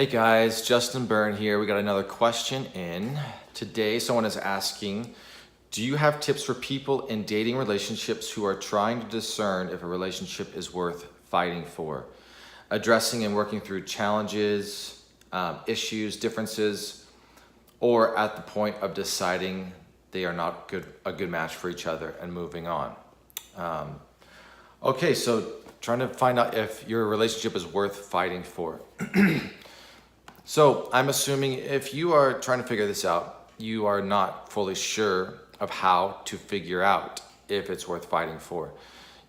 Hey guys, Justin Byrne here. We got another question in. Today, someone is asking, do you have tips for people in dating relationships who are trying to discern if a relationship is worth fighting for? Addressing and working through challenges, issues, differences, or at the point of deciding they are not a good match for each other and moving on. Okay, so trying to find out if your relationship is worth fighting for. So I'm assuming if you are trying to figure this out, you are not fully sure of how to figure out if it's worth fighting for.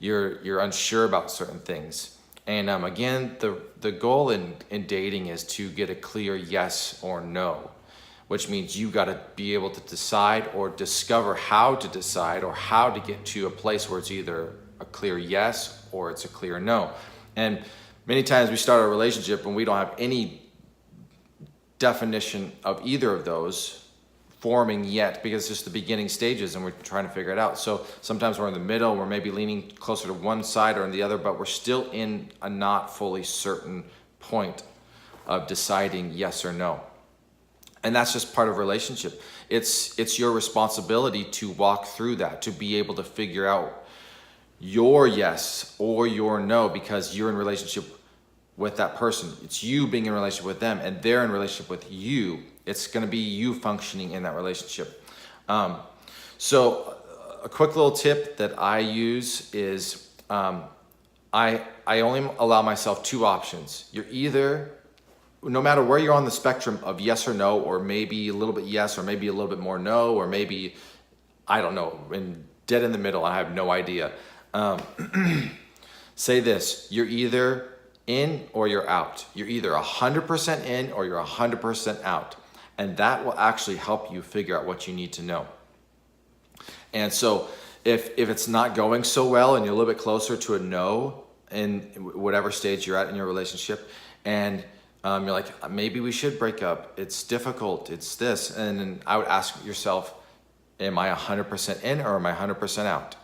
You're unsure about certain things. And again, the goal in dating is to get a clear yes or no, which means you got to be able to decide or discover how to decide or how to get to a place where it's either a clear yes or it's a clear no. And many times we start a relationship and we don't have any definition of either of those forming yet because it's just the beginning stages and we're trying to figure it out. So sometimes we're in the middle, we're maybe leaning closer to one side or the other, but we're still in a not fully certain point of deciding yes or no. And that's just part of a relationship. It's your responsibility to walk through that, to be able to figure out your yes or your no, because you're in relationship with that person. It's you being in a relationship with them and they're in a relationship with you. It's going to be you functioning in that relationship. So a quick little tip that I use is I only allow myself two options. You're either, no matter where you're on the spectrum of yes or no, or maybe a little bit yes, or maybe a little bit more no, or maybe, I don't know, dead in the middle, I have no idea. Say this, you're either in or you're out. You're either 100% in or you're 100% out. And that will actually help you figure out what you need to know. And so if it's not going so well and you're a little bit closer to a no in whatever stage you're at in your relationship, and you're like, maybe we should break up. It's difficult. It's this. And then I would ask yourself, am I 100% in or am I 100% out?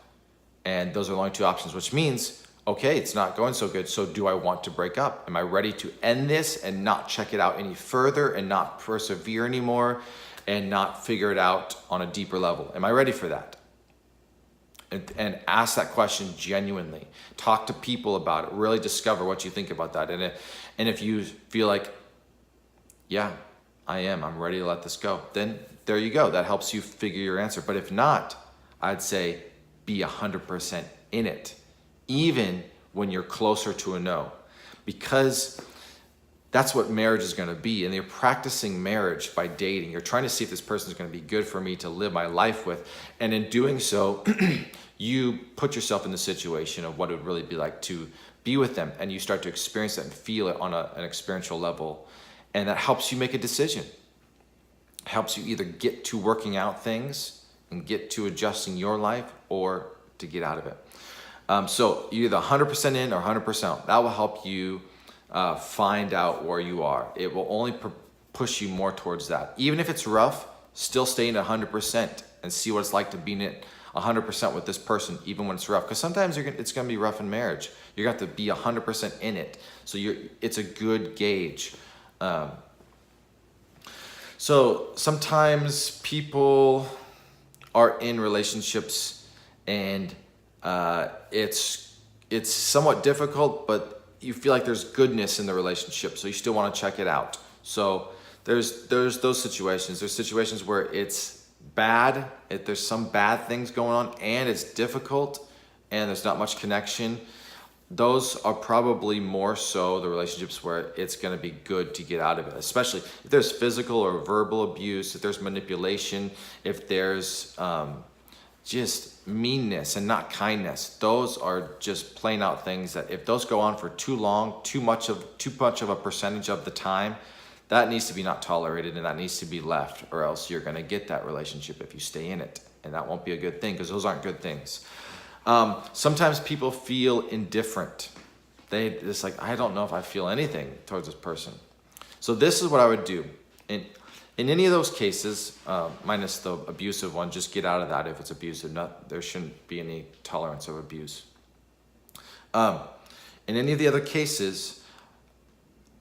And those are the only two options, which means, okay, it's not going so good, so do I want to break up? Am I ready to end this and not check it out any further and not persevere anymore and not figure it out on a deeper level? Am I ready for that? And ask that question genuinely. Talk to people about it. Really discover what you think about that. And if you feel like, yeah, I am, I'm ready to let this go, then there you go. That helps you figure your answer. But if not, I'd say be 100% in it, even when you're closer to a no, because that's what marriage is going to be. And you're practicing marriage by dating. You're trying to see if this person is going to be good for me to live my life with. And in doing so, you put yourself in the situation of what it would really be like to be with them. And you start to experience that and feel it on an experiential level. And that helps you make a decision. It helps you either get to working out things and get to adjusting your life or to get out of it. So you're either 100% in or 100% out. That will help you find out where you are. It will only push you more towards that. Even if it's rough, still stay in 100% and see what it's like to be in it 100% with this person, even when it's rough. Because sometimes it's going to be rough in marriage. You're going to have to be 100% in it. So it's a good gauge. So sometimes people are in relationships and it's somewhat difficult, but you feel like there's goodness in the relationship, so you still want to check it out. So there's those situations. There's situations where it's bad, there's some bad things going on, and it's difficult, and there's not much connection. Those are probably more so the relationships where it's going to be good to get out of it, especially if there's physical or verbal abuse, if there's manipulation, if there's just meanness and not kindness. Those are just plain out things that if those go on for too long, too much of a percentage of the time, that needs to be not tolerated and that needs to be left, or else you're going to get that relationship if you stay in it, and that won't be a good thing because those aren't good things. Sometimes people feel indifferent. They just like, I don't know if I feel anything towards this person. So this is what I would do. In any of those cases, minus the abusive one, just get out of that if it's abusive. There shouldn't be any tolerance of abuse. In any of the other cases,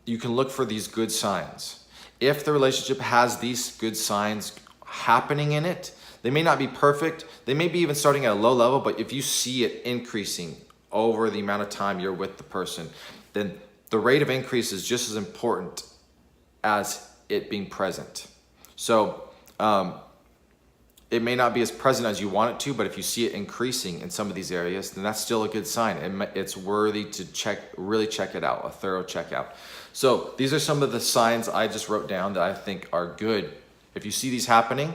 you can look for these good signs. If the relationship has these good signs happening in it, they may not be perfect. They may be even starting at a low level, but if you see it increasing over the amount of time you're with the person, then the rate of increase is just as important as it being present. So it may not be as present as you want it to, but if you see it increasing in some of these areas, then that's still a good sign. It's worthy to really check it out, a thorough checkout. So these are some of the signs I just wrote down that I think are good. If you see these happening,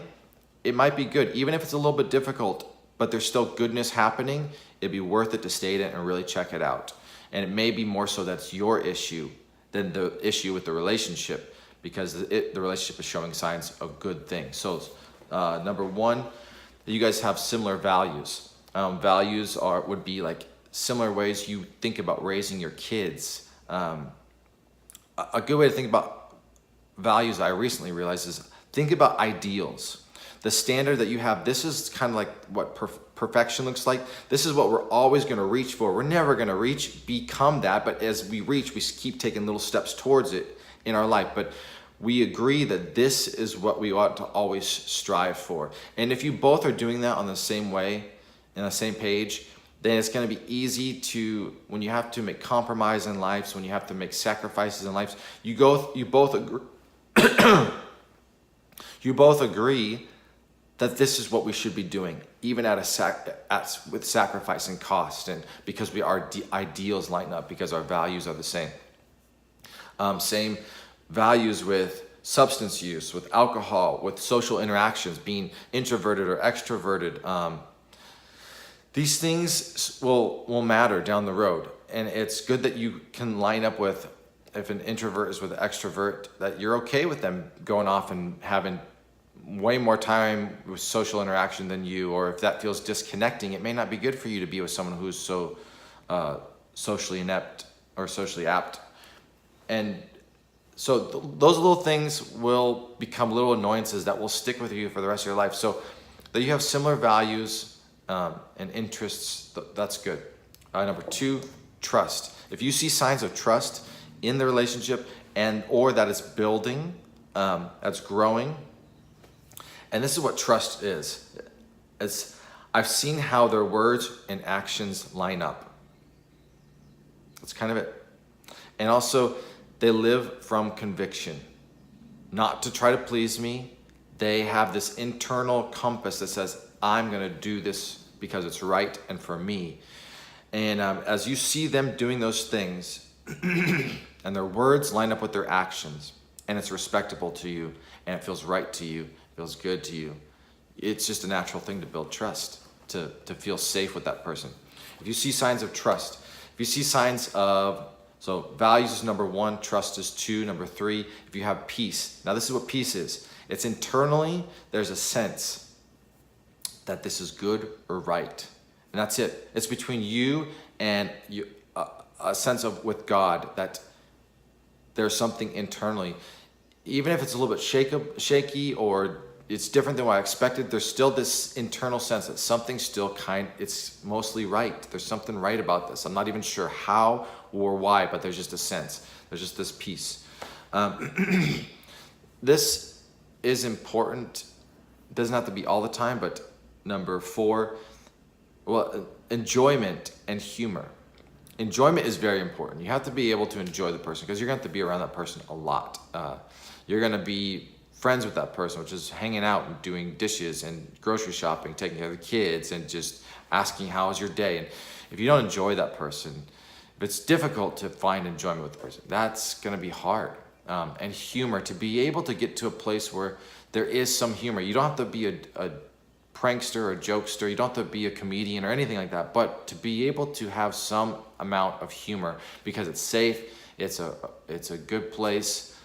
it might be good. Even if it's a little bit difficult, but there's still goodness happening, it'd be worth it to stay in it and really check it out. And it may be more so that's your issue than the issue with the relationship, because the relationship is showing signs of good things. So number one, you guys have similar values. Values would be like similar ways you think about raising your kids. A good way to think about values I recently realized is think about ideals. The standard that you have, this is kind of like what perfection looks like. This is what we're always going to reach for. We're never going to become that, but as we reach, we keep taking little steps towards it in our life. But we agree that this is what we ought to always strive for. And if you both are doing that on the same way, in the same page, then it's going to be easy to, when you have to make compromise in life, when you have to make sacrifices in life, you both agree, you both agree that this is what we should be doing, even with sacrifice and cost, and because our ideals line up, because our values are the same. Same values with substance use, with alcohol, with social interactions, being introverted or extroverted. These things will matter down the road, and it's good that you can line up with, if an introvert is with an extrovert, that you're okay with them going off and having way more time with social interaction than you, or if that feels disconnecting, it may not be good for you to be with someone who's so socially inept or socially apt. And so those little things will become little annoyances that will stick with you for the rest of your life. So that you have similar values and interests, that's good. Number two, trust. If you see signs of trust in the relationship or that it's building, that's growing, and this is what trust is. I've seen how their words and actions line up. That's kind of it. And also, they live from conviction, not to try to please me. They have this internal compass that says, I'm going to do this because it's right and for me. And as you see them doing those things and their words line up with their actions, and it's respectable to you, and it feels right to you, feels good to you, it's just a natural thing to build trust, to feel safe with that person. If you see signs of trust, if you see signs of, so values is number one, trust is two, number three, if you have peace. Now this is what peace is. It's internally, there's a sense that this is good or right. And that's it. It's between you and you, a sense of with God that there's something internally. Even if it's a little bit shaky or it's different than what I expected, there's still this internal sense that something's still it's mostly right. There's something right about this. I'm not even sure how or why, but there's just a sense. There's just this peace. This is important. It doesn't have to be all the time, but number four, enjoyment and humor. Enjoyment is very important. You have to be able to enjoy the person because you're going to have to be around that person a lot. You're going to be friends with that person, which is hanging out and doing dishes and grocery shopping, taking care of the kids, and just asking how was your day. And if you don't enjoy that person, if it's difficult to find enjoyment with the person, that's going to be hard. And humor, to be able to get to a place where there is some humor. You don't have to be a prankster or a jokester. You don't have to be a comedian or anything like that, but to be able to have some amount of humor because it's safe, it's a good place.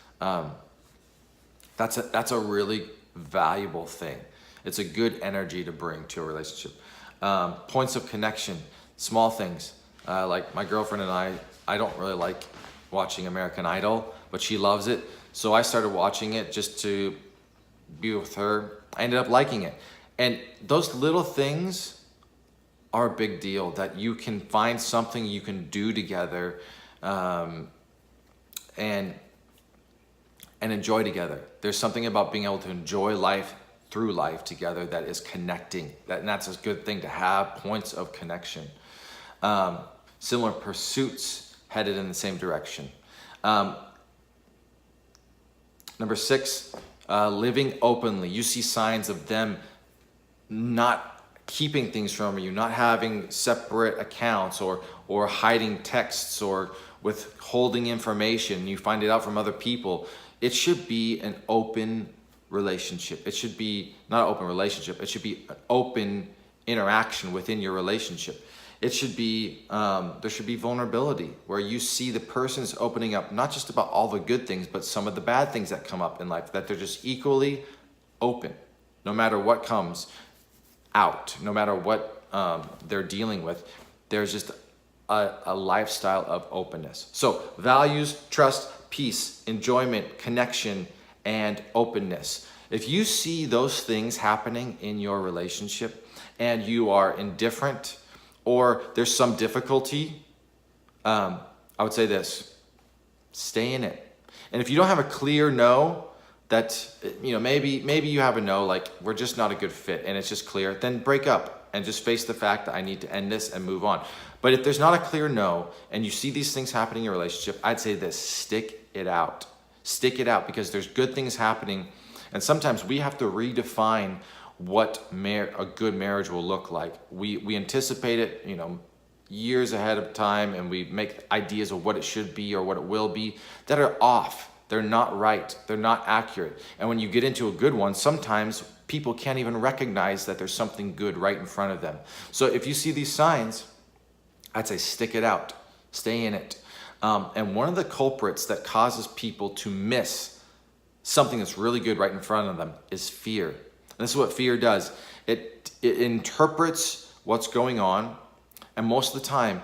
That's a really valuable thing. It's a good energy to bring to a relationship. Points of connection, small things. Like my girlfriend and I don't really like watching American Idol, but she loves it. So I started watching it just to be with her. I ended up liking it. And those little things are a big deal, that you can find something you can do together. And and enjoy together. There's something about being able to enjoy life through life together that is connecting. And that's a good thing to have, points of connection. Similar pursuits headed in the same direction. Number 6, living openly. You see signs of them not keeping things from you, not having separate accounts or hiding texts or withholding information. You find it out from other people. It should be an open relationship. It should be not an open relationship. It should be an open interaction within your relationship. It should be, there should be vulnerability where you see the person's opening up, not just about all the good things, but some of the bad things that come up in life, that they're just equally open, no matter what comes out, no matter what they're dealing with. There's just a lifestyle of openness. So values, trust, peace, enjoyment, connection, and openness. If you see those things happening in your relationship and you are indifferent, or there's some difficulty, I would say this: stay in it. And if you don't have a clear no, that, maybe you have a no, like we're just not a good fit and it's just clear, then break up and just face the fact that I need to end this and move on. But if there's not a clear no and you see these things happening in your relationship, I'd say this: stick it out. Stick it out, because there's good things happening. And sometimes we have to redefine what a good marriage will look like. We anticipate it, years ahead of time, and we make ideas of what it should be or what it will be that are off. They're not right. They're not accurate. And when you get into a good one, sometimes people can't even recognize that there's something good right in front of them. So if you see these signs, I'd say stick it out. Stay in it. And one of the culprits that causes people to miss something that's really good right in front of them is fear. And this is what fear does. It interprets what's going on, and most of the time,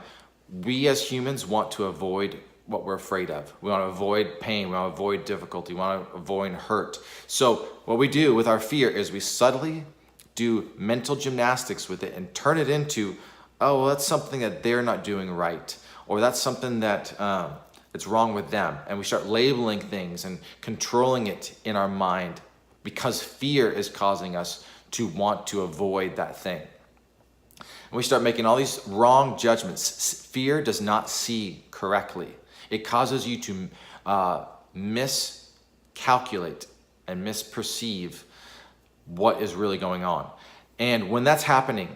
we as humans want to avoid what we're afraid of. We want to avoid pain. We want to avoid difficulty. We want to avoid hurt. So what we do with our fear is we subtly do mental gymnastics with it and turn it into, oh, well, that's something that they're not doing right, or that's something that it's wrong with them. And we start labeling things and controlling it in our mind, because fear is causing us to want to avoid that thing. And we start making all these wrong judgments. Fear does not see correctly. It causes you to miscalculate and misperceive what is really going on. And when that's happening,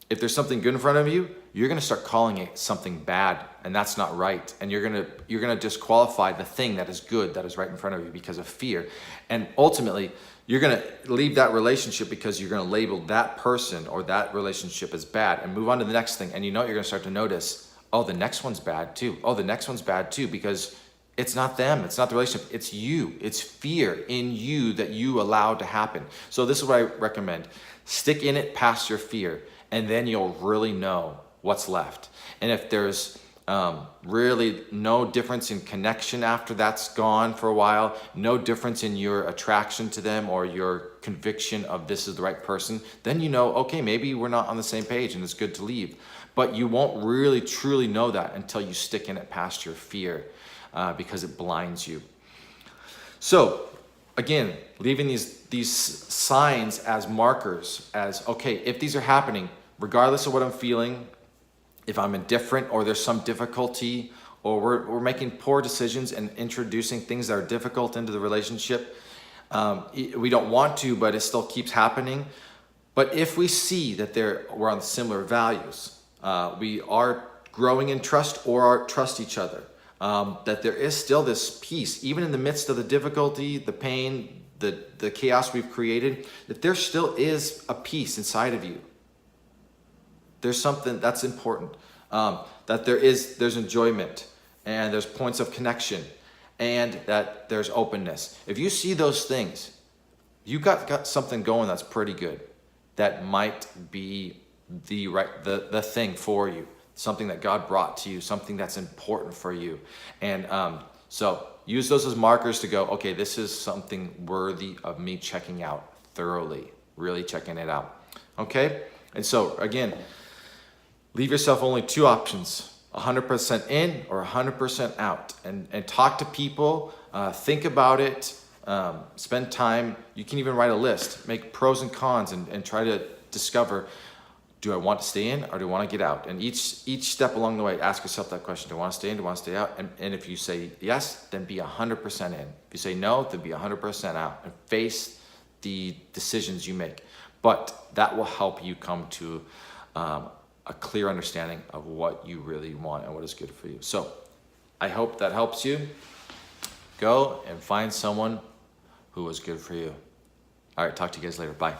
if there's something good in front of you, you're going to start calling it something bad, and that's not right. And you're going to disqualify the thing that is good, that is right in front of you, because of fear. And ultimately, you're going to leave that relationship because you're going to label that person or that relationship as bad and move on to the next thing. And you're going to start to notice, oh, the next one's bad too. Oh, the next one's bad too, because it's not them. It's not the relationship. It's you. It's fear in you that you allowed to happen. So this is what I recommend. Stick in it past your fear, and then you'll really know what's left. And if there's really no difference in connection after that's gone for a while, no difference in your attraction to them or your conviction of this is the right person, then okay, maybe we're not on the same page and it's good to leave. But you won't really truly know that until you stick in it past your fear, because it blinds you. So again, leaving these signs as markers, as okay, if these are happening, regardless of what I'm feeling, if I'm indifferent or there's some difficulty, or we're making poor decisions and introducing things that are difficult into the relationship, we don't want to, but it still keeps happening. But if we see that we're on similar values, we are growing in trust or trust each other, that there is still this peace, even in the midst of the difficulty, the pain, the chaos we've created, that there still is a peace inside of you. There's something that's important, that there's enjoyment, and there's points of connection, and that there's openness. If you see those things, you got something going that's pretty good, that might be the thing for you, something that God brought to you, something that's important for you. And so use those as markers to go, okay, this is something worthy of me checking out thoroughly, really checking it out. Okay? And so again, leave yourself only two options 100% in or 100% out, and talk to people, think about it, spend time. You can even write a list, make pros and cons, and try to discover, do I want to stay in or do I want to get out? And each step along the way, ask yourself that question: do I want to stay in, do I want to stay out? And if you say yes, then be 100% in. If you say no, then be 100% out, and face the decisions you make. But that will help you come to a clear understanding of what you really want and what is good for you. So I hope that helps you. Go and find someone who is good for you. All right, talk to you guys later. Bye.